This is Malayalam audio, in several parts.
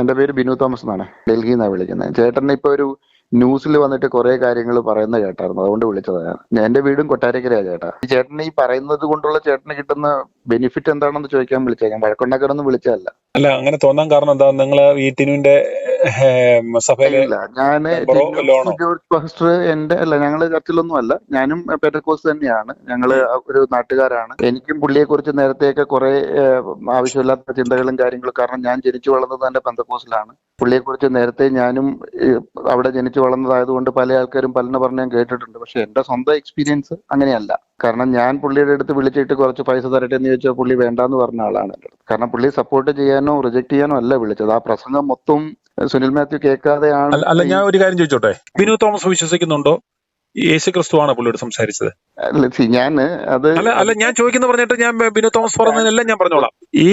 എന്റെ പേര് ബിനു തോമസ് എന്നാണ്. ഡൽഹിയിൽ നിന്നാണ് വിളിക്കുന്നത്. ചേട്ടൻ ഇപ്പൊ ഒരു ന്യൂസിൽ വന്നിട്ട് കുറെ കാര്യങ്ങൾ പറയുന്ന കേട്ടായിരുന്നു, അതുകൊണ്ട് വിളിച്ചതാണ്. എന്റെ വീടും കൊട്ടാരക്കരയാ ചേട്ടാ. ഈ ചേട്ടൻ ഈ പറയുന്നത് കൊണ്ടുള്ള ചേട്ടന് കിട്ടുന്ന ബെനിഫിറ്റ് എന്താണെന്ന് ചോദിക്കാൻ വിളിച്ചാ. ഞാൻ വഴക്കുണ്ടാക്കാനൊന്നും വിളിച്ചതല്ല. അല്ല, അങ്ങനെ തോന്നാൻ കാരണം എന്താ? നിങ്ങള് ഈ ടിനുവിന്റെ സഭയിലെ ഇല്ല, ഞാന് മെമ്പറോ ലോണോ? ജോർജ് പാസ്റ്റർ എന്റെ അല്ല, ഞങ്ങള് ചർച്ചിലൊന്നും അല്ല. ഞാനും പെന്തക്കോസ്ത് തന്നെയാണ്. ഞങ്ങള് ഒരു നാട്ടുകാരാണ്. എനിക്കും പുള്ളിയെ കുറിച്ച് നേരത്തെയൊക്കെ കുറെ ആവശ്യമില്ലാത്ത ചിന്തകളും കാര്യങ്ങളും, കാരണം ഞാൻ ജനിച്ചു വളർന്നത് തന്നെ പെന്തക്കോസ്തിലാണ്. പുള്ളിയെ കുറിച്ച് നേരത്തെ ഞാനും അവിടെ ജനിച്ചു വളർന്നതായതുകൊണ്ട് പല ആൾക്കാരും പലന്ന് പറഞ്ഞ് ഞാൻ കേട്ടിട്ടുണ്ട്. പക്ഷെ എന്റെ സ്വന്തം എക്സ്പീരിയൻസ് അങ്ങനെയല്ല. കാരണം ഞാൻ പുള്ളിയുടെ അടുത്ത് വിളിച്ചിട്ട് കുറച്ച് പൈസ തരട്ടെ എന്ന് ചോദിച്ചാൽ പുള്ളി വേണ്ടാന്ന് പറഞ്ഞ ആളാണ് എൻ്റെ അടുത്ത്. കാരണം പുള്ളി സപ്പോർട്ട് ചെയ്യാനോ റിജക്ട് ചെയ്യാനോ അല്ല വിളിച്ചത്. ആ പ്രസംഗം മൊത്തം സുനിൽ മാത്യു കേൾക്കാതെയാണ്. അല്ല, ഞാൻ ഒരു കാര്യം ചോദിച്ചോട്ടെ, ബിനു തോമസ് വിശ്വസിക്കുന്നുണ്ടോ യേശു ക്രിസ്തുവാണ് പുള്ളിയോട് സംസാരിച്ചത്? ഞാന് അത് അല്ല, ഞാൻ ചോദിക്കുന്ന പറഞ്ഞിട്ട് ഞാൻ ബിനു തോമസ് പറഞ്ഞതിനെല്ലാം ഞാൻ പറഞ്ഞോളാം. ഈ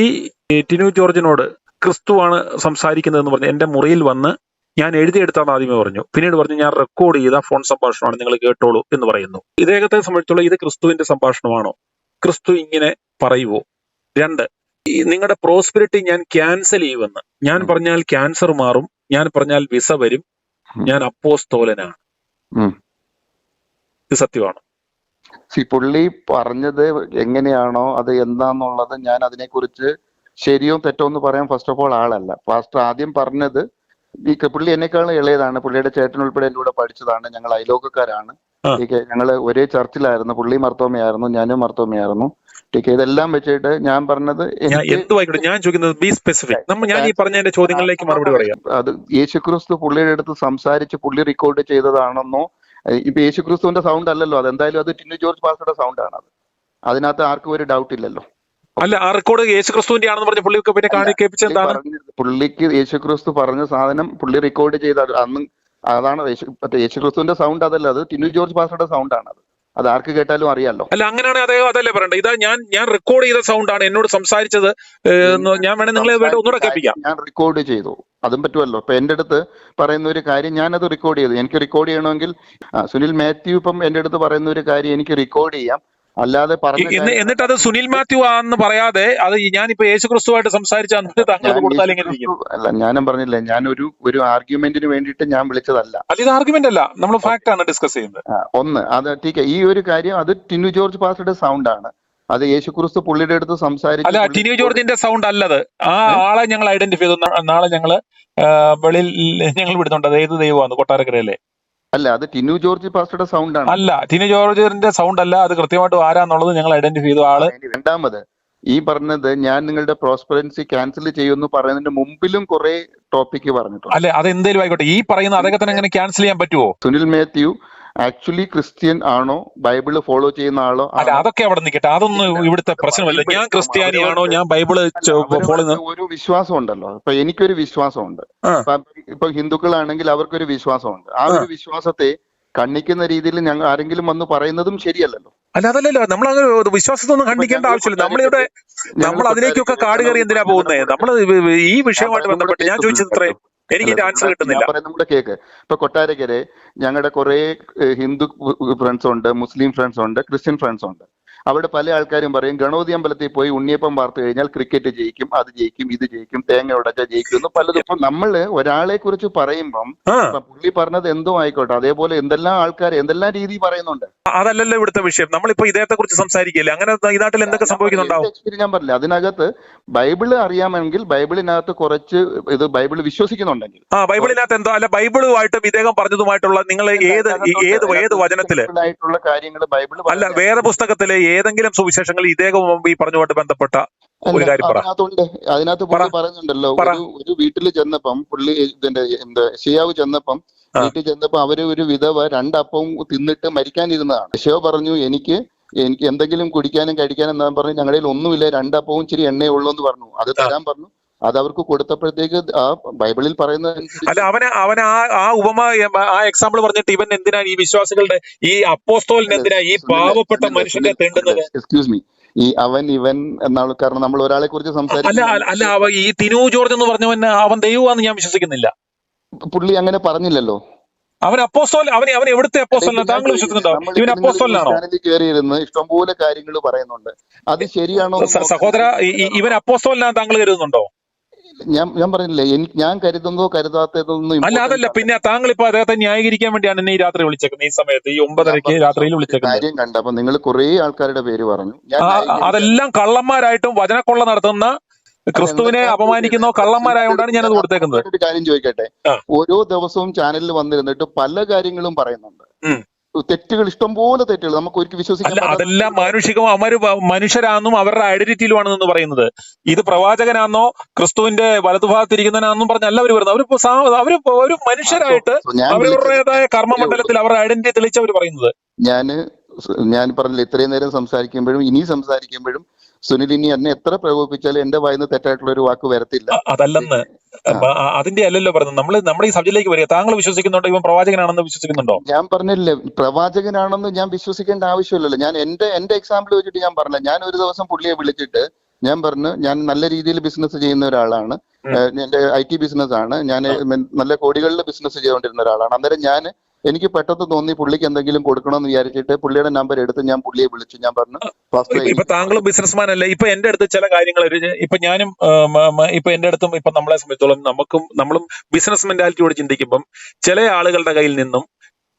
ടിനു ജോർജിനോട് ക്രിസ്തുവാണ് സംസാരിക്കുന്നതെന്ന് പറഞ്ഞ് എന്റെ മുറിയിൽ വന്ന് ഞാൻ എഴുതിയെടുത്താന്ന് ആദ്യമേ പറഞ്ഞു. പിന്നീട് പറഞ്ഞു ഞാൻ റെക്കോർഡ് ചെയ്ത ഫോൺ സംഭാഷണമാണ്, നിങ്ങൾ കേട്ടോളൂ എന്ന് പറയുന്നു. ഇദ്ദേഹത്തെ സംബന്ധിച്ചുള്ള ഇത് ക്രിസ്തുവിന്റെ സംഭാഷണമാണോ? ക്രിസ്തു ഇങ്ങനെ പറയുവോ? രണ്ട്, നിങ്ങളുടെ പ്രോസ്പെരിറ്റി ഞാൻ ക്യാൻസൽ ചെയ്യുമെന്ന്. ഞാൻ പറഞ്ഞാൽ ക്യാൻസർ മാറും, ഞാൻ പറഞ്ഞാൽ വിസ വരും, ഞാൻ അപ്പോസ്തോലനാണ്. ഇത് സത്യമാണോ? പുള്ളി പറഞ്ഞത് എങ്ങനെയാണോ അത് എന്താന്നുള്ളത് ഞാൻ അതിനെക്കുറിച്ച് ശരിയോ തെറ്റോ എന്ന് പറയാൻ ഫസ്റ്റ് ഓഫ് ഓൾ ആളല്ല. പാസ്റ്റർ ആദ്യം പറഞ്ഞത്, ഈ പുള്ളി എന്നെക്കാളും ഇളയതാണ്. പുള്ളിയുടെ ചേട്ടൻ ഉൾപ്പെടെ എൻ്റെ കൂടെ പഠിച്ചതാണ്. ഞങ്ങൾ അയലോക്കക്കാരാണ്. ഞങ്ങള് ഒരേ ചർച്ചിലായിരുന്നു. പുള്ളി മർത്തോമയായിരുന്നു, ഞാനും മർത്തോമയായിരുന്നു. ഇതെല്ലാം വെച്ചിട്ട് ഞാൻ പറഞ്ഞത്, എന്തുവായിക്കോട്ടെ, ഞാൻ ചോദിക്കുന്നത് ബി സ്പെസിഫിക്. ഞാൻ ഈ പറഞ്ഞതിന്റെ ചോദ്യങ്ങളിലേക്ക് മറുപടി പറയാം. അത് യേശുക്രിസ്തു പുള്ളിയുടെ അടുത്ത് സംസാരിച്ച് പുള്ളി റെക്കോർഡ് ചെയ്തതാണെന്നോ? ഇപ്പൊ യേശുക്രിസ്തുവിന്റെ സൗണ്ട് അല്ലല്ലോ അതെന്തായാലും, അത് ടിനു ജോർജ് പാസ്റ്ററുടെ സൗണ്ട് ആണ്. അത് അതിനകത്ത് ആർക്കും ഒരു ഡൗട്ട് ഇല്ലല്ലോ. അല്ല, ആ റെക്കോർഡ് യേശുക്രിസ്തുവിന്റെ ആണെന്ന് പറഞ്ഞ് പുള്ളിക്ക് പിന്നെ കേൾപ്പിച്ചെന്താണ്? പുള്ളിക്ക് യേശുക്രിസ്തു പറഞ്ഞ സാധനം പുള്ളി റെക്കോർഡ് ചെയ്ത അന്ന് അതാണ് യേശുക്രിസ്തുവിന്റെ സൗണ്ട് അതല്ല, അത് ടിനു ജോർജ് പാസ്റ്ററുടെ സൗണ്ട് ആണ്. അത് ആർക്ക് കേട്ടാലും അറിയാലോ. അല്ല, അങ്ങനെയാണ് അദ്ദേഹം അതല്ലേ പറയണ്ടേ? ഇതാ ഞാൻ റെക്കോർഡ് ചെയ്ത സൗണ്ട് ആണ് എന്നോട് സംസാരിച്ചത്. ഞാൻ വേണേ നിങ്ങളെ ഒന്നുകൂടെ കേൾപ്പിക്കാം. ഞാൻ റെക്കോർഡ് ചെയ്തു, അതും പറ്റുമല്ലോ. ഇപ്പൊ എന്റെ അടുത്ത് പറയുന്ന ഒരു കാര്യം ഞാനത് റെക്കോർഡ് ചെയ്തു. എനിക്ക് റെക്കോർഡ് ചെയ്യണമെങ്കിൽ സുനിൽ മാത്യു ഇപ്പം എന്റെ അടുത്ത് പറയുന്ന ഒരു കാര്യം എനിക്ക് റെക്കോർഡ് ചെയ്യാം, അല്ലാതെ എന്നിട്ട് അത് സുനിൽ മാത്യു ആണെന്ന് പറയാതെ അത് ഞാനിപ്പോ യേശുക്രിസ്തുവായിട്ട് സംസാരിച്ച അല്ല, ഞാനും പറഞ്ഞില്ല, ഞാൻ ഒരു ആർഗ്യുമെന്റിന് വേണ്ടിയിട്ട് ഞാൻ വിളിച്ചതല്ല. ഇത് ആർഗ്യുമെന്റ് അല്ല, നമ്മൾ ഫാക്ട് ആണ് ഡിസ്കസ് ചെയ്യുന്നത്. ഒന്ന് അത് ടീക്ക, ഈ ഒരു കാര്യം അത് ടിനു ജോർജ് പാസ്റ്ററുടെ സൗണ്ട് ആണ്. അത് യേശുക്രിസ്തു പുള്ളിയുടെ അടുത്ത് സംസാരിച്ചു. അല്ല, ടിനു ജോർജിന്റെ സൗണ്ട് അല്ലത്. ആ ആളെ ഞങ്ങൾ ഐഡന്റിഫൈ ചെയ്തു. നാളെ ഞങ്ങള് വെളിയിൽ ഞങ്ങൾ വിടുന്നുണ്ട്. അത് ഏത് ദൈവമാണ്? കൊട്ടാരക്കരയല്ലേ? അല്ല, അത് ടിനു ജോർജ് പാസ്റ്ററുടെ സൗണ്ട് ആണ്. അല്ല, ടിനു ജോർജിന്റെ സൗണ്ട് അല്ല. അത് കൃത്യമായിട്ട് ആരാന്നുള്ളത് ഞങ്ങൾ ഐഡന്റിഫൈ ചെയ്തു. ആള് രണ്ടാമത് ഈ പറഞ്ഞത് ഞാൻ നിങ്ങളുടെ പ്രോസ്പെറൻസി ക്യാൻസൽ ചെയ്യുമെന്ന് പറയുന്നതിന്റെ മുമ്പിലും കുറെ ടോപ്പിക്ക് പറഞ്ഞിട്ടുണ്ട്. അല്ലെ, അത് എന്തേലും ആയിക്കോട്ടെ. ഈ പറയുന്ന അദ്ദേഹത്തിന് എങ്ങനെ ക്യാൻസൽ ചെയ്യാൻ പറ്റുമോ? സുനിൽ മാത്യു ആക്ച്വലി ക്രിസ്ത്യൻ ആണോ, ബൈബിള് ഫോളോ ചെയ്യുന്ന ആളോ? അല്ല, അതൊക്കെ അവിടെ നിൽക്കട്ടെ, അതൊന്നും ഇവിടുത്തെ പ്രശ്നമല്ല. ഞാൻ ക്രിസ്ത്യാനിയാണോ, ഞാൻ ബൈബിള് ഫോളോ? ഒരു വിശ്വാസം ഉണ്ടല്ലോ. ഇപ്പൊ എനിക്കൊരു വിശ്വാസമുണ്ട്. ഇപ്പൊ ഹിന്ദുക്കളാണെങ്കിൽ അവർക്കൊരു വിശ്വാസമുണ്ട്. ആ ഒരു വിശ്വാസത്തെ ഖണ്ഡിക്കുന്ന രീതിയിൽ ഞങ്ങൾ ആരെങ്കിലും വന്ന് പറയുന്നതും ശരിയല്ലല്ലോ. അല്ല, അതല്ലല്ലോ. നമ്മൾ വിശ്വാസത്തൊന്നും ഖണ്ഡിക്കേണ്ട ആവശ്യമില്ല. നമ്മൾ അതിലേക്കൊക്കെ കാട് കയറി എന്തിനാ പോകുന്നത്? നമ്മൾ ഈ വിഷയവുമായിട്ട് ബന്ധപ്പെട്ട് ഞാൻ ചോദിച്ചത് ഇത്രയും. എനിക്ക് ആൻസർ കിട്ടുന്നില്ല. നമ്മുടെ കേക്ക് ഇപ്പൊ കൊട്ടാരക്കര ഞങ്ങളുടെ കുറെ ഹിന്ദു ഫ്രണ്ട്സ് ഉണ്ട്, മുസ്ലിം ഫ്രണ്ട്സ് ഉണ്ട്, ക്രിസ്ത്യൻ ഫ്രണ്ട്സ് ഉണ്ട്. അവിടെ പല ആൾക്കാരും പറയും ഗണപതി അമ്പലത്തിൽ പോയി ഉണ്ണിയപ്പം വാർത്തു കഴിഞ്ഞാൽ ക്രിക്കറ്റ് ജയിക്കും, അത് ജയിക്കും, ഇത് ജയിക്കും, തേങ്ങ ഉടച്ച ജയിക്കും എന്ന് പലതും. ഇപ്പൊ നമ്മള് ഒരാളെ കുറിച്ച് പറയുമ്പം പുള്ളി പറഞ്ഞത് എന്തോ ആയിക്കോട്ടെ, അതേപോലെ എന്തെല്ലാം ആൾക്കാർ എന്തെല്ലാം രീതി പറയുന്നുണ്ട്. അതല്ലല്ലോ ഇവിടുത്തെ വിഷയം. നമ്മളിപ്പോ ഇദ്ദേഹത്തെ കുറിച്ച് സംസാരിക്കില്ല. അങ്ങനെ ഈ നാട്ടിൽ എന്തൊക്കെ സംഭവിക്കുന്നുണ്ടാവും? ഞാൻ പറഞ്ഞില്ല, അതിനകത്ത് ബൈബിള് അറിയാമെങ്കിൽ ബൈബിളിനകത്ത് കുറച്ച് ഇത് ബൈബിള് വിശ്വസിക്കുന്നുണ്ടെങ്കിൽ ബൈബിളിനകത്ത് എന്തോ അല്ല, ബൈബിളുമായിട്ടും ഇദ്ദേഹം പറഞ്ഞതുമായിട്ടുള്ള നിങ്ങൾ ഏത് വചനത്തില് കാര്യങ്ങൾ ബൈബിള് അല്ല, വേറെ പുസ്തകത്തിലെ ഏതെങ്കിലും സുവിശേഷങ്ങൾ ഇദ്ദേഹം ഈ പറഞ്ഞുമായിട്ട് ബന്ധപ്പെട്ട ഒരു കാര്യം അതിനകത്ത് പുള്ളി പറയുന്നുണ്ടല്ലോ. ഒരു വീട്ടിൽ ചെന്നപ്പം പുള്ളി ഇതിന്റെ ഷിയാവ് ചെന്നപ്പം വീട്ടിൽ ചെന്നപ്പോ അവര് ഒരു വിധവ 2 അപ്പവും തിന്നിട്ട് മരിക്കാനിരുന്നതാണ്. ഷിയാവ് പറഞ്ഞു എനിക്ക് എന്തെങ്കിലും കുടിക്കാനും കഴിക്കാനും എന്താ പറഞ്ഞു, ഞങ്ങളുടെ ഒന്നുമില്ല, 2 അപ്പവും ഇച്ചിരി എണ്ണയേ ഉള്ളൂ എന്ന് പറഞ്ഞു. അത് തരാൻ പറഞ്ഞു. അത് അവർക്ക് കൊടുത്തപ്പോഴത്തേക്ക് ആ ബൈബിളിൽ പറയുന്ന അല്ല, അവന് ആ ഉപമ ആ എക്സാമ്പിൾ പറഞ്ഞിട്ട് ഇവൻ എന്തിനാ ഈ വിശ്വാസികളുടെ ഈ അപ്പോസ്തോലിന് എന്തിനാ ഈ പാവപ്പെട്ട മനുഷ്യന്റെ തെണ്ടുന്നത്? എക്സ്ക്യൂസ് മീ, ഈ അവൻ എന്നാണ്. കാരണം നമ്മൾ ഒരാളെ കുറിച്ച് സംസാരിക്കും. അല്ല, ഈ ടിനു ജോർജ് എന്ന് പറഞ്ഞവൻ അവൻ ദൈവമാണെന്ന് ഞാൻ വിശ്വസിക്കുന്നില്ല. പുള്ളി അങ്ങനെ പറഞ്ഞില്ലല്ലോ. അവൻ അപ്പോസ്തോൽ, അവൻ എവിടുത്തെ അപ്പോസ്തോലിനാ താങ്കൾ വിശ്വസിക്കുന്നുണ്ടോ? ഇവൻ അപ്പോസ്തോലിനാണോ? കയറിയിരുന്ന് ഇഷ്ടംപോലെ കാര്യങ്ങൾ പറയുന്നുണ്ട്. അത് ശരിയാണോ സഹോദര? ഇവൻ അപ്പോസ്തോലിനാ താങ്കൾ കരുതുന്നുണ്ടോ? ഞാൻ പറഞ്ഞില്ലേ, ഞാൻ കരുതുന്നതോ കരുതാത്തതൊന്നും അല്ല, അതല്ല. ഇമ്പോർട്ടൻസ് അല്ല. പിന്നെ താങ്കൾ ഇപ്പൊ അദ്ദേഹത്തെ ന്യായീകരിക്കാൻ വേണ്ടിയാണ് എന്നെ ഈ രാത്രി വിളിച്ചേക്കുന്നത്, ഈ സമയത്ത്, ഈ ഞാൻ 9:30 പറഞ്ഞല്ലോ, രാത്രിയിൽ ഒരു വിളിച്ചേക്കുന്നത്. കാര്യം കണ്ടപ്പോ നിങ്ങൾ കുറെ ആൾക്കാരുടെ പേര് പറഞ്ഞു, ഞാൻ ന്യായീകരിക്കാൻ. അതെല്ലാം കള്ളന്മാരായിട്ടും വചനക്കൊള്ള നടത്തുന്ന, അല്ല, ക്രിസ്തുവിനെ ഞാൻ അപമാനിക്കുന്നോ കള്ളന്മാരായോണ്ടാണ് ഞാനത് കൊടുത്തേക്കുന്നത്. ഒരു കാര്യം ചോദിക്കട്ടെ, ആ. ഓരോ ദിവസവും ചാനലിൽ വന്നിരുന്നിട്ട് പല കാര്യങ്ങളും പറയുന്നുണ്ട്. ഉം. തെറ്റുകൾ, ഇഷ്ടംപോലെ തെറ്റുകൾ, നമുക്ക് ഒരിക്കലും വിശ്വസിക്കാൻ അല്ല, പറ്റാത്ത അതെല്ലാം തെറ്റുകൾ. മാനുഷികവും അവര് മനുഷ്യരാണെന്നും അവരുടെ ഐഡന്റിറ്റിയിലുമാണെന്ന് പറയുന്നത്. ഇത് പ്രവാചകനാണെന്നോ ക്രിസ്തുവിന്റെ വലതുഭാഗത്തിരിക്കുന്നവനാണെന്നും പറഞ്ഞല്ല അവർ പറയുന്നത്. അവരിപ്പോ ഒരു മനുഷ്യരായിട്ട് ഞാൻ വിളിച്ചത് അവരവരുടേതായ ഇത്രയേ ഉള്ളൂ. കർമ്മമണ്ഡലത്തിൽ അവരുടെ ഐഡന്റിറ്റി തെളിച്ചവർ പറയുന്നത്. ഞാൻ പറഞ്ഞില്ല, ഇത്രയും നേരം സംസാരിക്കുമ്പോഴും ഇനി സംസാരിക്കുമ്പോഴും സുനിൽ ഇനി എന്നെ എത്ര പ്രകോപിപ്പിച്ചാലും എന്റെ വായിന്ന് തെറ്റായിട്ടുള്ള ഒരു വാക്ക് വരത്തില്ല. അതല്ലെന്ന്, അതിന്റെ അല്ലല്ലോ പറഞ്ഞത്. നമ്മുടെ ഈ സബ്ജക്റ്റിലേക്ക് വരിക. താങ്കൾ വിശ്വസിക്കുന്നുണ്ടോ ഇവൻ പ്രവാചകനാണെന്ന് വിശ്വസിക്കുന്നുണ്ടോ? ഞാൻ പറഞ്ഞില്ലേ, പ്രവാചകനാണെന്ന് ഞാൻ വിശ്വസിക്കേണ്ട ആവശ്യമില്ലല്ലോ. ഞാൻ എന്റെ എക്സാമ്പിൾ വെച്ചിട്ട് ഞാൻ പറഞ്ഞില്ല. ഞാൻ ഒരു ദിവസം പുള്ളിയെ വിളിച്ചിട്ട് ഞാൻ പറഞ്ഞു, ഞാൻ നല്ല രീതിയിൽ ബിസിനസ് ചെയ്യുന്ന ഒരാളാണ്, എന്റെ IT ബിസിനസ് ആണ്, ഞാൻ നല്ല കോടികളിൽ ബിസിനസ് ചെയ്തുകൊണ്ടിരുന്ന ഒരാളാണ്. അന്നേരം എനിക്ക് പെട്ടെന്ന് തോന്നി പുള്ളിക്ക് എന്തെങ്കിലും കൊടുക്കണമെന്ന് വിചാരിച്ചിട്ട് പുള്ളിയുടെ നമ്പർ എടുത്ത് ഞാൻ പുള്ളിയെ വിളിച്ചു. ഞാൻ പറഞ്ഞു, ഇപ്പൊ താങ്കളും ബിസിനസ്മാൻ അല്ലേ? ഇപ്പൊ എന്റെ അടുത്ത് ചില കാര്യങ്ങൾ, ഇപ്പൊ ഞാനും ഇപ്പൊ എന്റെ അടുത്തും, ഇപ്പൊ നമ്മളെ സംബന്ധിച്ചോളം നമ്മളും ബിസിനസ് മെന്റാലിറ്റിയോട് ചിന്തിക്കുമ്പം ചില ആളുകളുടെ കയ്യിൽ നിന്നും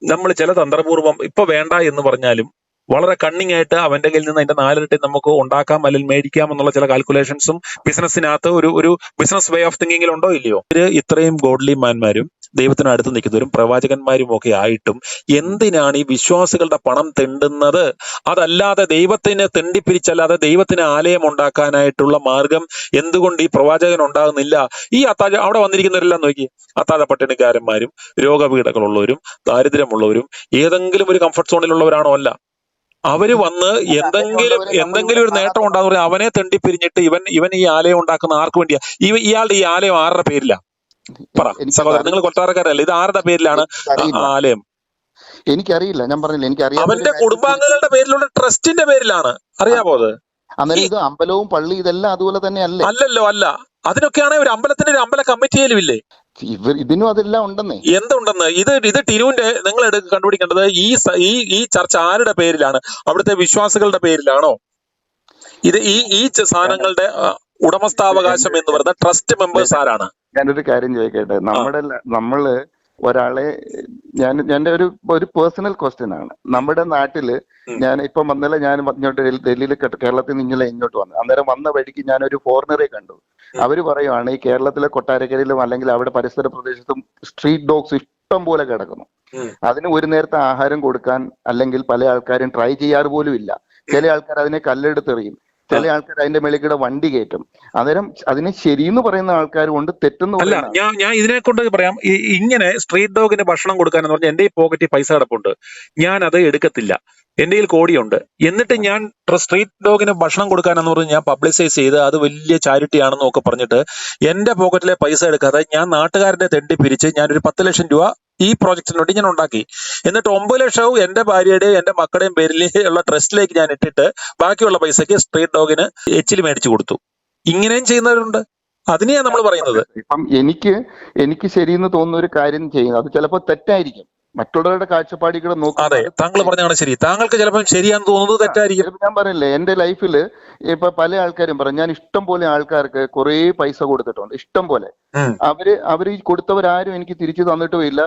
നമ്മൾ ചില തന്ത്രപൂർവ്വം ഇപ്പൊ വേണ്ട എന്ന് പറഞ്ഞാലും വളരെ കണ്ണിങ് ആയിട്ട് അവന്റെ കയ്യിൽ നിന്ന് അതിന്റെ 4 ഇരട്ടി നമുക്ക് ഉണ്ടാക്കാം അല്ലെങ്കിൽ മേടിക്കാം എന്നുള്ള ചില കാൽക്കുലേഷൻസും ബിസിനസ്സിനകത്ത് ഒരു ബിസിനസ് വേ ഓഫ് തിങ്കിങ്ങിൽ ഉണ്ടോ ഇല്ലയോ? ഇത്രയും ഗോഡ്ലി മാൻമാരും ദൈവത്തിന് അടുത്ത് നിൽക്കുന്നവരും പ്രവാചകന്മാരും ഒക്കെ ആയിട്ടും എന്തിനാണ് ഈ വിശ്വാസികളുടെ പണം തെണ്ടുന്നത്? അതല്ലാതെ ദൈവത്തിന് തെണ്ടിപ്പിരിച്ചല്ലാതെ ദൈവത്തിന് ആലയം ഉണ്ടാക്കാനായിട്ടുള്ള മാർഗം എന്തുകൊണ്ട് ഈ പ്രവാചകൻ ഉണ്ടാകുന്നില്ല? ഈ അവിടെ വന്നിരിക്കുന്നവരെല്ലാം നോക്കി, അത്താഴ പട്ടിണിക്കാരന്മാരും രോഗപീഠകളുള്ളവരും ദാരിദ്ര്യമുള്ളവരും ഏതെങ്കിലും ഒരു കംഫർട്ട് സോണിലുള്ളവരാണോ? അല്ല. അവര് വന്ന് എന്തെങ്കിലും ഒരു നേട്ടം ഉണ്ടാകുന്ന അവനെ തെണ്ടിപ്പിരിഞ്ഞിട്ട് ഇവൻ ഈ ആലയം ഉണ്ടാക്കുന്ന ആർക്ക് വേണ്ടിയാ? ഇയാളുടെ ഈ ആലയം ആരുടെ പേരിലാ? പറ സഹോദരൻ, നിങ്ങൾ കൊട്ടാരക്കാരല്ലേ, ഇത് ആരുടെ പേരിലാണ് ആലയം? എനിക്കറിയില്ല. ഞാൻ പറഞ്ഞില്ല, എനിക്കറിയാം. അവന്റെ കുടുംബാംഗങ്ങളുടെ പേരിലുള്ള ട്രസ്റ്റിന്റെ പേരിലാണ്. അറിയാമോ അത്? അന്നേരം ഇത് അമ്പലവും പള്ളി ഇതെല്ലാം അതുപോലെ തന്നെ അല്ലേ? അല്ലല്ലോ, അല്ല. അതിനൊക്കെയാണ് ഒരു അമ്പലത്തിന്റെ ഒരു അമ്പല കമ്മിറ്റിയിലും ഇല്ലേ? ഇതിനും അതെല്ലാം ഉണ്ടെന്നേ. എന്തുണ്ടെന്ന്? ഇത് ടിനുവിന്റെ നിങ്ങൾ കണ്ടുപിടിക്കേണ്ടത് ഈ ചർച്ച ആരുടെ പേരിലാണ്? അവിടുത്തെ വിശ്വാസികളുടെ പേരിലാണോ? ഈ സാധനങ്ങളുടെ ഉടമസ്ഥാവകാശം എന്ന് പറയുന്ന ട്രസ്റ്റ് മെമ്പേഴ്സ് ആരാണ്? ഞാനൊരു കാര്യം ചോദിക്കട്ടെ, നമ്മള് ഒരാളെ, എന്റെ ഒരു പേഴ്സണൽ ക്വസ്റ്റ്യൻ ആണ്. നമ്മുടെ നാട്ടില് ഞാൻ ഇപ്പം വന്നല്ല, ഞാൻ ഇങ്ങോട്ട് ഡൽഹിയിൽ കേരളത്തിൽ നിന്ന് ഇങ്ങോട്ട് വന്നു. അന്നേരം വന്ന വഴിക്ക് ഞാനൊരു ഫോറിനറെ കണ്ടു. അവര് പറയുവാണ്, ഈ കേരളത്തിലെ കൊട്ടാരക്കരയിലും അല്ലെങ്കിൽ അവിടെ പരിസര പ്രദേശത്തും സ്ട്രീറ്റ് ഡോഗ്സ് ഇഷ്ടം പോലെ കിടക്കുന്നു. അതിന് ഒരു നേരത്തെ ആഹാരം കൊടുക്കാൻ അല്ലെങ്കിൽ പല ആൾക്കാരും ട്രൈ ചെയ്യാറ് പോലും ഇല്ല. ചില ആൾക്കാർ അതിനെ കല്ലെടുത്തെറിയും, ചില ആൾക്കാർ അതിന്റെ മേളിൽ വണ്ടി കയറ്റും. അന്നേരം അതിനെ ശരിയെന്ന് പറയുന്ന ആൾക്കാരും ഉണ്ട്, തെറ്റെന്ന് അല്ല. ഞാൻ ഇതിനെ കൊണ്ട് പറയാം, ഇങ്ങനെ സ്ട്രീറ്റ് ഡോഗിന് ഭക്ഷണം കൊടുക്കാനെന്ന് പറഞ്ഞാൽ എന്റെ ഈ പോക്കറ്റിൽ പൈസ കിടപ്പുണ്ട്, ഞാൻ അത് എടുക്കത്തില്ല. എന്റെ കയ്യിൽ കോടിയുണ്ട്, എന്നിട്ട് ഞാൻ സ്ട്രീറ്റ് ഡോഗിന് ഭക്ഷണം കൊടുക്കാനെന്ന് പറഞ്ഞ് ഞാൻ പബ്ലിസൈസ് ചെയ്ത് അത് വലിയ ചാരിറ്റി ആണെന്നും ഒക്കെ പറഞ്ഞിട്ട് എന്റെ പോക്കറ്റിലെ പൈസ എടുക്കാതെ ഞാൻ നാട്ടുകാരുടെ തെണ്ടി പിരിച്ച് ഞാനൊരു 10 ലക്ഷം രൂപ ഈ പ്രോജക്റ്റിന് വേണ്ടി ഞാൻ ഉണ്ടാക്കി. എന്നിട്ട് 9 ലക്ഷവും എന്റെ ഭാര്യയുടെയും എന്റെ മക്കളുടെയും പേരിൽ ഉള്ള ട്രസ്റ്റിലേക്ക് ഞാൻ ഇട്ടിട്ട് ബാക്കിയുള്ള പൈസക്ക് സ്ട്രീറ്റ് ഡോഗിന് എച്ചിൽ മേടിച്ചു കൊടുത്തു. ഇങ്ങനെയും ചെയ്യുന്നവരുണ്ട്. അതിനെയാണ് നമ്മൾ പറയുന്നത്. ഇപ്പം എനിക്ക് ശരിയെന്ന് തോന്നുന്ന ഒരു കാര്യം ചെയ്യുന്നത് അത് ചിലപ്പോൾ തെറ്റായിരിക്കും. മറ്റുള്ളവരുടെ കാഴ്ചപ്പാടുകൾ നോക്കുക. അതെ, താങ്കൾ പറഞ്ഞാണ് ശരി. താങ്കൾക്ക് ചിലപ്പോൾ ശരിയാന്ന് തോന്നുന്നത് തെറ്റായിരിക്കും. ഞാൻ പറയില്ലേ, എന്റെ ലൈഫില് ഇപ്പൊ പല ആൾക്കാരും പറയും, ഞാൻ ഇഷ്ടം പോലെ ആൾക്കാർക്ക് കുറെ പൈസ കൊടുത്തിട്ടുണ്ട്, ഇഷ്ടം പോലെ. അവര് ഈ കൊടുത്തവരാരും എനിക്ക് തിരിച്ചു തന്നിട്ടും ഇല്ല.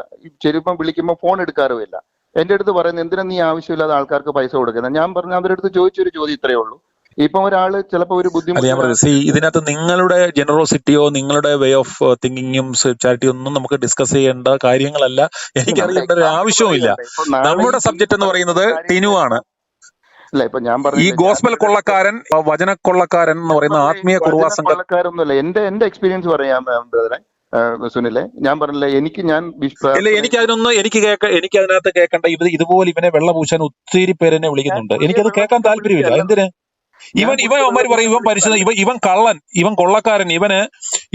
ചെരുപ്പം വിളിക്കുമ്പോൾ ഫോൺ എടുക്കാറുമില്ല. എന്റെ അടുത്ത് പറയുന്നത്, എന്തിനാ നീ ആവശ്യമില്ലാതെ ആൾക്കാർക്ക് പൈസ കൊടുക്കുന്നത്? ഞാൻ പറഞ്ഞു, അവരുടെ അടുത്ത് ചോദിച്ചൊരു ചോദ്യം ഇത്രയേ ഉള്ളൂ. ഇപ്പൊ ഒരാള് ചിലപ്പോ ഒരു ബുദ്ധിമുട്ട്, ഇതിനകത്ത് നിങ്ങളുടെ ജനറോസിറ്റിയോ നിങ്ങളുടെ വേ ഓഫ് തിങ്കിങ്ങും ചാരിറ്റി ഒന്നും നമുക്ക് ഡിസ്കസ് ചെയ്യേണ്ട കാര്യങ്ങളല്ല. എനിക്കറിയേണ്ട ഒരു ആവശ്യവുമില്ല. നമ്മുടെ സബ്ജക്ട് എന്ന് പറയുന്നത് ടിനു ആണ്. അല്ല, ഇപ്പൊ ഞാൻ പറഞ്ഞു, ഈ ഗോസ്പൽ കൊള്ളക്കാരൻ, വചനക്കൊള്ളക്കാരൻ എന്ന് പറയുന്ന ആത്മീയ കുറുവാസം കൊള്ളക്കാരൊന്നുമല്ല. എന്റെ എക്സ്പീരിയൻസ് പറയാം സുനിലെ. ഞാൻ പറഞ്ഞില്ല, എനിക്ക് അതിനകത്ത് കേൾക്കേണ്ട ഇതുപോലെ ഇവനെ വെള്ള പൂശാൻ ഒത്തിരി പേരെന്നെ വിളിക്കുന്നുണ്ട്. എനിക്കത് കേൾക്കാൻ താല്പര്യമില്ല. എന്തിന്? ഇവൻ അവന്മാർ പറയും ഇവൻ പരിശുദ്ധ, ഇവൻ കള്ളൻ, ഇവൻ കൊള്ളക്കാരൻ,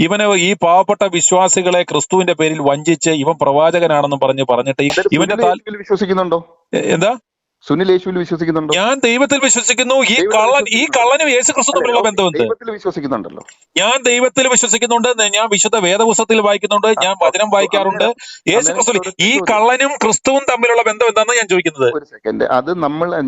ഇവന് ഈ പാവപ്പെട്ട വിശ്വാസികളെ ക്രിസ്തുവിന്റെ പേരിൽ വഞ്ചിച്ച് ഇവൻ പ്രവാചകനാണെന്ന് പറഞ്ഞിട്ട് ഇവന്റെ വിശ്വസിക്കുന്നുണ്ടോ? എന്താ? സുനിൽ യേശുവിൽ വിശ്വസിക്കുന്നുണ്ടോ? ഞാൻ ദൈവത്തിൽ വിശ്വസിക്കുന്നു. ഈ കള്ളനും യേശു ക്രിസ്തു തമ്മിലുള്ള ബന്ധം എന്ത്? വിശ്വസിക്കുന്നുണ്ടല്ലോ. ഞാൻ ദൈവത്തിൽ വിശ്വസിക്കുന്നുണ്ട്. ഞാൻ വിശുദ്ധ വേദപുസ്തകത്തിൽ വായിക്കുന്നുണ്ട്. ഞാൻ വചനം വായിക്കാറുണ്ട്. യേശു ക്രിസ്തു, ഈ കള്ളനും ക്രിസ്തുവും തമ്മിലുള്ള ബന്ധം എന്താണെന്ന് ഞാൻ ചോദിക്കുന്നത്. ഒരു സെക്കൻഡ്,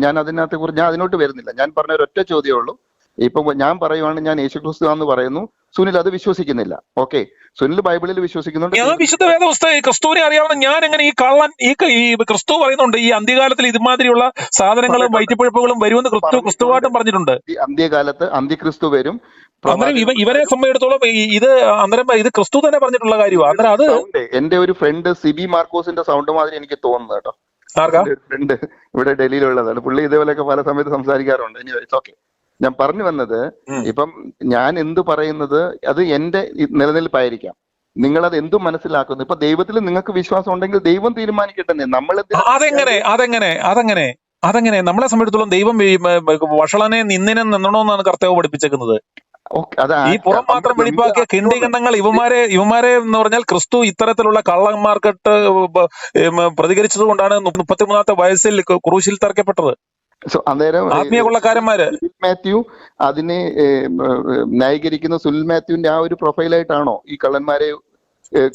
ഞാൻ അതിനകത്തെ കുറിച്ച് ഞാൻ അതിനോട്ട് വരുന്നില്ല. ഞാൻ പറഞ്ഞ ഒരൊറ്റ ചോദ്യമേ ഉള്ളൂ. ഇപ്പൊ ഞാൻ പറയുവാണ് ഞാൻ യേശുക്രിസ്തു ആണെന്ന് പറയുന്നു, സുനിൽ അത് വിശ്വസിക്കുന്നില്ല. ഓക്കെ, സുനിൽ ബൈബിളിൽ വിശ്വസിക്കുന്നുണ്ട്. ഞാൻ വിശുദ്ധ വേദപുസ്തകം ക്രിസ്തുവിനെ അറിയാവുന്ന ഞാൻ എങ്ങനെ ഈ കള്ളൻ ഈ ക്രിസ്തു പറയുന്നുണ്ട് ഈ അന്ത്യകാലത്തിൽ ഇതുമാതിരിയുള്ള സാധനങ്ങളും വയറ്റിപ്പഴുപ്പുകളും വരുമെന്ന് ക്രിസ്തുവായിട്ടും പറഞ്ഞിട്ടുണ്ട്. ഈ അന്ത്യകാലത്ത് അന്ത്യക്രിസ്തു വരും. അന്നേരം ഇവരെ സംബന്ധിച്ചിടത്തോളം ഇത് അന്നേരം ഇത് ക്രിസ്തു തന്നെ പറഞ്ഞിട്ടുള്ള കാര്യമാണ്. അന്നേരം അത് എന്റെ ഒരു ഫ്രണ്ട് സിബി മാർക്കോസിന്റെ സൗണ്ട് മാതിരി എനിക്ക് തോന്നുന്നു കേട്ടോ. ആർക്കാ? ഫ്രണ്ട് ഇവിടെ ഡൽഹിയിലുള്ളതാണ് പുള്ളി. ഇതേപോലെയൊക്കെ പല സമയത്ത് സംസാരിക്കാറുണ്ട്. ഓക്കെ, ഞാൻ പറഞ്ഞു വന്നത്, ഇപ്പം ഞാൻ എന്ത് പറയുന്നത് അത് എന്റെ നിലനിൽപ്പായിരിക്കാം. നിങ്ങളത് എന്തും മനസ്സിലാക്കുന്നു. ഇപ്പൊ ദൈവത്തിൽ നിങ്ങൾക്ക് വിശ്വാസം ഉണ്ടെങ്കിൽ ദൈവം തീരുമാനിക്കട്ടെ. നമ്മൾ അതെങ്ങനെ നമ്മളെ സംബന്ധിച്ചിടത്തോളം ദൈവം വഷളനെ നിന്നിനെ നിന്നണോന്നാണ് കർത്താവ് പഠിപ്പിച്ചേക്കുന്നത്. ഈ പുറം മാത്രം വെളിപ്പാക്കിയ കിണ്ടികണ്ഠങ്ങൾ ഇവന്മാരെ എന്ന് പറഞ്ഞാൽ ക്രിസ്തു ഇത്തരത്തിലുള്ള കള്ളന്മാർക്കിട്ട് പ്രതികരിച്ചത് കൊണ്ടാണ് 33-ാമത്തെ വയസ്സിൽ ക്രൂശിൽ തറക്കപ്പെട്ടത്. ആത്മീയ കൊള്ളക്കാരന്മാര്. മാത്യു അതിനെ ന്യായീകരിക്കുന്ന സുനിൽ മാത്യുവിന്റെ ആ ഒരു പ്രൊഫൈലായിട്ടാണോ ഈ കള്ളന്മാരെ?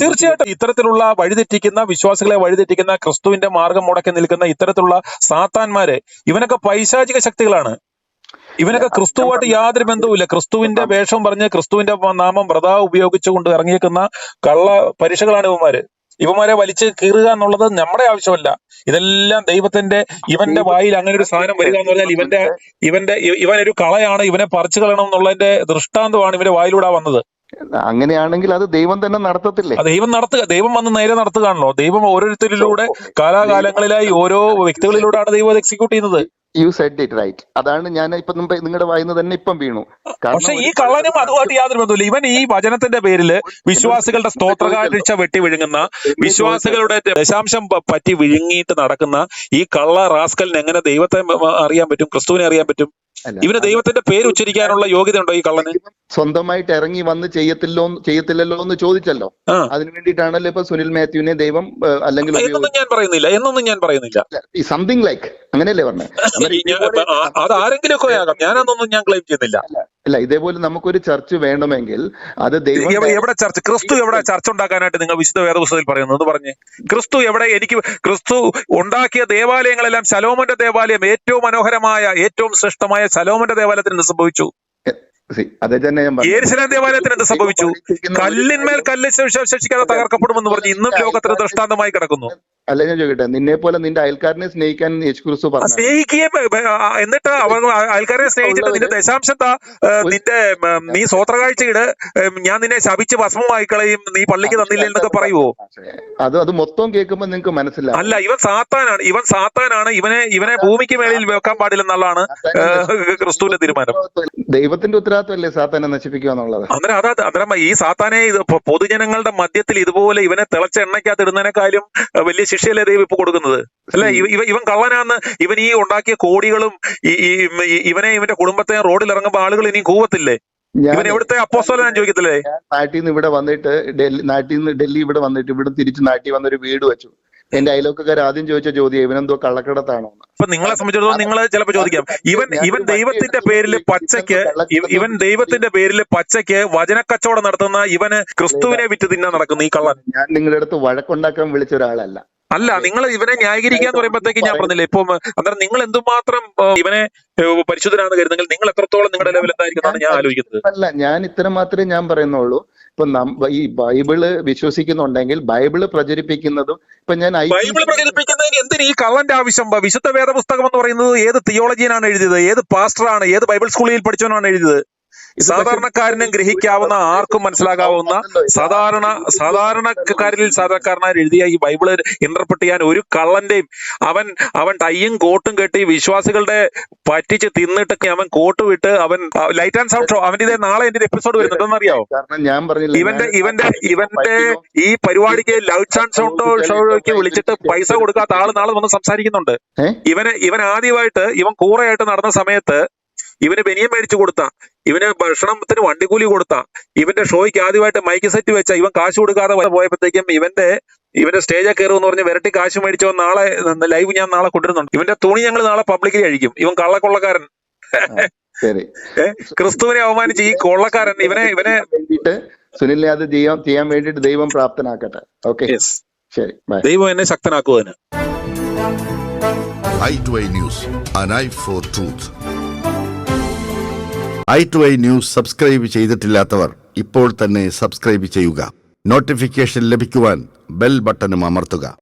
തീർച്ചയായിട്ടും ഇത്തരത്തിലുള്ള വഴിതെറ്റിക്കുന്ന വിശ്വാസികളെ വഴിതെറ്റിക്കുന്ന ക്രിസ്തുവിന്റെ മാർഗം മുടക്കി നിൽക്കുന്ന ഇത്തരത്തിലുള്ള സാത്താന്മാര് ഇവനൊക്കെ പൈശാചിക ശക്തികളാണ്. ഇവനൊക്കെ ക്രിസ്തുവായിട്ട് യാതൊരു ബന്ധവുമില്ല. ക്രിസ്തുവിന്റെ വേഷം പറഞ്ഞ് ക്രിസ്തുവിന്റെ നാമം വ്രത ഉപയോഗിച്ചുകൊണ്ട് ഇറങ്ങിയേക്കുന്ന കള്ള പരീക്ഷകളാണ് ഇവന്മാരെ വലിച്ച് കീറുക എന്നുള്ളത് നമ്മുടെ ആവശ്യമല്ല. ഇതെല്ലാം ദൈവത്തിന്റെ ഇവന്റെ വായിൽ അങ്ങനെ ഒരു സാധനം വരിക എന്ന് പറഞ്ഞാൽ ഇവനൊരു കളയാണ്, ഇവനെ പറിച്ചു കളയണം എന്നുള്ളതിന്റെ ദൃഷ്ടാന്തമാണ് ഇവന്റെ വായിലൂടെ വന്നത്. അങ്ങനെയാണെങ്കിൽ അത് ദൈവം തന്നെ നടത്തത്തില്ലേ? ദൈവം വന്ന് നേരെ നടത്തുകയാണല്ലോ. ദൈവം ഓരോരുത്തരിലൂടെ കാലാകാലങ്ങളിലായി ഓരോ വ്യക്തികളിലൂടെയാണ് ദൈവം അത് എക്സിക്യൂട്ട് ചെയ്യുന്നത്. You said it right. അതാണ് ഞാൻ ഇപ്പൊ നിങ്ങളുടെ വായിന്ന് തന്നെ ഇപ്പം വീണു. പക്ഷെ ഈ കള്ളനും അതുമായിട്ട് യാതൊരു ബന്ധമില്ല. ഇവൻ ഈ വചനത്തിന്റെ പേരിൽ വിശ്വാസികളുടെ സ്തോത്രകാഴ്ച വെട്ടി വിഴുങ്ങുന്ന, വിശ്വാസികളുടെ ദശാംശം പറ്റി വിഴുങ്ങിയിട്ട് നടക്കുന്ന ഈ കള്ള റാസ്കലിന് എങ്ങനെ ദൈവത്തെ അറിയാൻ പറ്റും, ക്രിസ്തുവിനെ അറിയാൻ പറ്റും? ഇവന് ദൈവത്തിന്റെ പേര് ഉച്ചരിക്കാനുള്ള യോഗ്യത ഉണ്ടോ ഈ കള്ളന്? സ്വന്തമായിട്ട് ഇറങ്ങി വന്ന് ചെയ്യത്തില്ലല്ലോ എന്ന് ചോദിച്ചല്ലോ. അതിനു വേണ്ടിയിട്ടാണല്ലോ ഇപ്പൊ സുനിൽ മാത്യുവിനെ ദൈവം അല്ലെങ്കിൽ എന്നൊന്നും ഞാൻ പറയുന്നില്ല. സംതിങ് ലൈക്ക് അങ്ങനെയല്ലേ പറഞ്ഞത്? അത് ആരെങ്കിലും ഒക്കെ ആകാം, ഞാനതൊന്നും ഞാൻ ക്ലെയിം ചെയ്യുന്നില്ല. അല്ല, ഇതേപോലെ നമുക്കൊരു ചർച്ച് വേണമെങ്കിൽ അത് ദൈവം എവിടെ ചർച്ച്? ക്രിസ്തു എവിടെ ചർച്ച ഉണ്ടാക്കാനായിട്ട് നിങ്ങൾ വിശുദ്ധ വേദപുസ്തകത്തിൽ പറയുന്നത് പറഞ്ഞ്? ക്രിസ്തു എവിടെ? ക്രിസ്തു ഉണ്ടാക്കിയ ദേവാലയങ്ങളെല്ലാം ശലോമോന്റെ ദേവാലയം ഏറ്റവും മനോഹരമായ ഏറ്റവും ശ്രേഷ്ഠമായ ശലോമോന്റെ ദേവാലയത്തിന് എന്ത് സംഭവിച്ചു? അതെ തന്നെ യെരുശലേം ദേവാലയത്തിന് എന്ത് സംഭവിച്ചു? കല്ലിന്മേൽ കല്ല് ശേഷിക്കാതെ തകർക്കപ്പെടുമെന്ന് പറഞ്ഞ് ഇന്നും ലോകത്തിന് ദൃഷ്ടാന്തമായി കിടക്കുന്നു. അല്ല, ഞാൻ ചോദിക്കട്ടെ, നിന്നെ പോലെ നിന്റെ അയൽക്കാരനെ സ്നേഹിക്കാൻ യേശുക്രിസ്തു പറഞ്ഞു. എന്നിട്ട് അയൽക്കാരനെ സ്നേഹിച്ചിട്ട് നിന്റെ ദശാംശം നീ സ്വോത്രകാഴ്ചയിട്, ഞാൻ നിന്നെ ശപിച്ച് ഭസ്മമായി കളയും, നീ പള്ളിക്ക് തന്നില്ല എന്നൊക്കെ പറയുവോ? അത് മൊത്തം കേൾക്കുമ്പോ നിങ്ങക്ക് മനസ്സിലാവും. അല്ല, ഇവൻ സാത്താനാണ്. ഇവനെ ഭൂമിക്ക് മേളിൽ വെക്കാൻ പാടില്ലെന്നുള്ളതാണ് ക്രിസ്തുവിന്റെ തീരുമാനം. ദൈവത്തിന്റെ ഉത്തരവാദിത്വമല്ലേ സാത്താനെ നശിപ്പിക്കുക എന്നുള്ളത്? അന്നേരം ഈ സാത്താനെ പൊതുജനങ്ങളുടെ മധ്യത്തിൽ ഇതുപോലെ ഇവനെ തിളച്ച എണ്ണയ്ക്കകത്ത് ഇടുന്നതിനേക്കാളും വലിയ ശിക്ഷയല്ലേ ദൈവം ഇപ്പൊ കൊടുക്കുന്നത്? അല്ലെ, ഇവൻ കള്ളനാന്ന്. ഇവൻ ഈ ഉണ്ടാക്കിയ കോടികളും ഇവന്റെ കുടുംബത്തെ റോഡിൽ ഇറങ്ങുമ്പോ ആളുകൾ ഇനി കൂവത്തില്ലേ? ഇവൻ എവിടുത്തെ അപ്പോസ്തലൻ ഞാൻ ചോദിക്കത്തില്ലേ? നാട്ടിൽ നിന്ന് ഇവിടെ വന്നിട്ട് ഡൽഹി ഇവിടെ വന്നിട്ട് ഇവിടെ തിരിച്ച് നാട്ടിൽ വന്നൊരു വീട് വെച്ചു. എന്റെ അയൽവക്കക്കാർ ആദ്യം ചോദിച്ച ചോദ്യം ഇവനെന്തോ കള്ളക്കടത്താണോ? അപ്പൊ നിങ്ങളെ സംബന്ധിച്ചിടത്തോളം നിങ്ങൾ ചിലപ്പോൾ ചോദിക്കാം, ഇവൻ ദൈവത്തിന്റെ പേരിൽ പച്ചയ്ക്ക് വചനക്കച്ചവടം നടത്തുന്ന ഇവന് ക്രിസ്തുവിനെ വിറ്റ് തിന്നാൻ നടക്കുന്ന ഈ കള്ളൻ. ഞാൻ നിങ്ങളുടെ അടുത്ത് വഴക്കുണ്ടാക്കാൻ വിളിച്ച ഒരാളല്ല. അല്ല, നിങ്ങൾ ഇവനെ ന്യായീകരിക്കാന്ന് പറയുമ്പോഴത്തേക്ക് ഞാൻ പറഞ്ഞില്ലേ, ഇപ്പൊ അന്നേരം നിങ്ങൾ എന്തുമാത്രം ഇവനെ പരിശുദ്ധനാണെന്ന് കരുതുന്നെങ്കിൽ നിങ്ങൾ എത്രത്തോളം നിങ്ങളുടെ ലെവൽ എന്തായിരിക്കും ഞാൻ ആലോചിക്കുന്നത്. അല്ല, ഞാൻ ഇത്ര മാത്രമേ ഞാൻ പറയുന്നുള്ളൂ. ഇപ്പൊ ഈ ബൈബിള് വിശ്വസിക്കുന്നുണ്ടെങ്കിൽ ബൈബിള് പ്രചരിപ്പിക്കുന്നതും ബൈബിൾ പ്രചരിപ്പിക്കുന്നതിന് എന്തിന് ഈ കള്ളന്റെ ആവശ്യം? വിശുദ്ധ വേദപുസ്തകം എന്ന് പറയുന്നത് ഏത് തിയോളജിയനാണ് എഴുതിയത്? ഏത് പാസ്റ്ററാണ്? ഏത് ബൈബിൾ സ്കൂളിൽ പഠിച്ചവനാണ് എഴുതിയത്? സാധാരണക്കാരനും ഗ്രഹിക്കാവുന്ന, ആർക്കും മനസ്സിലാകാവുന്ന സാധാരണക്കാരനായി എഴുതിയ ഈ ബൈബിള് ഇന്റർപ്രറ്റ് ചെയ്യാൻ ഒരു കള്ളന്റെയും അവൻ ടൈയും കോട്ടും കെട്ടി വിശ്വാസികളുടെ പറ്റിച്ച് തിന്നിട്ട് അവൻ കോട്ട് വിട്ട് അവൻ ലൈറ്റ് ആൻഡ് സൗണ്ട് ഷോ അവന്റെ നാളെ എന്റെ എപ്പിസോഡ് വരുന്നുണ്ടെന്ന് അറിയാവോ? ഇവന്റെ ഈ പരിപാടിക്ക് ലൈറ്റ് ആൻഡ് സൗണ്ട് ഷോയ്ക്ക് വിളിച്ചിട്ട് പൈസ കൊടുക്കാത്ത ആള് നാളെ വന്ന് സംസാരിക്കുന്നുണ്ട്. ഇവൻ ആദ്യമായിട്ട് ഇവൻ കൂറയായിട്ട് നടന്ന സമയത്ത് ഇവന് ബനിയം മേടിച്ചു കൊടുത്ത, ഇവന് ഭക്ഷണത്തിന് വണ്ടിക്കൂലി കൊടുത്ത, ഇവന്റെ ഷോയ്ക്ക് ആദ്യമായിട്ട് മൈക്ക് സെറ്റ് വെച്ച, ഇവൻ കാശ് കൊടുക്കാതെ പോയപ്പോഴത്തേക്കും ഇവന്റെ സ്റ്റേജിൽ കയറുമെന്ന് പറഞ്ഞ് വിരട്ടി കാശ് മേടിച്ചോ നാളെ ലൈവ് ഞാൻ നാളെ കൊണ്ടുവരുന്നുണ്ട്. ഇവന്റെ തുണി ഞങ്ങൾ നാളെ പബ്ലിക്കിൽ അഴിക്കും. ഇവൻ കള്ളക്കൊള്ളക്കാരൻ, ക്രിസ്തുവിനെ അവമാനിച്ച് ഈ കൊള്ളക്കാരൻ ഇവനെ സുനിലിനെ അത് ചെയ്യാൻ വേണ്ടിയിട്ട് ദൈവം പ്രാപ്തനാക്കട്ടെ. ഓക്കെ, ശരി, ദൈവം എന്നെ ശക്തനാക്കുവാന്. i2i News, an eye for truth. i2i news subscribe ചെയ്തിട്ടില്ലാത്തവർ ഇപ്പോൾ തന്നെ സബ്സ്ക്രൈബ് ചെയ്യുക. നോട്ടിഫിക്കേഷൻ ലഭിക്കുവാൻ ബെൽ ബട്ടണും അമർത്തുക.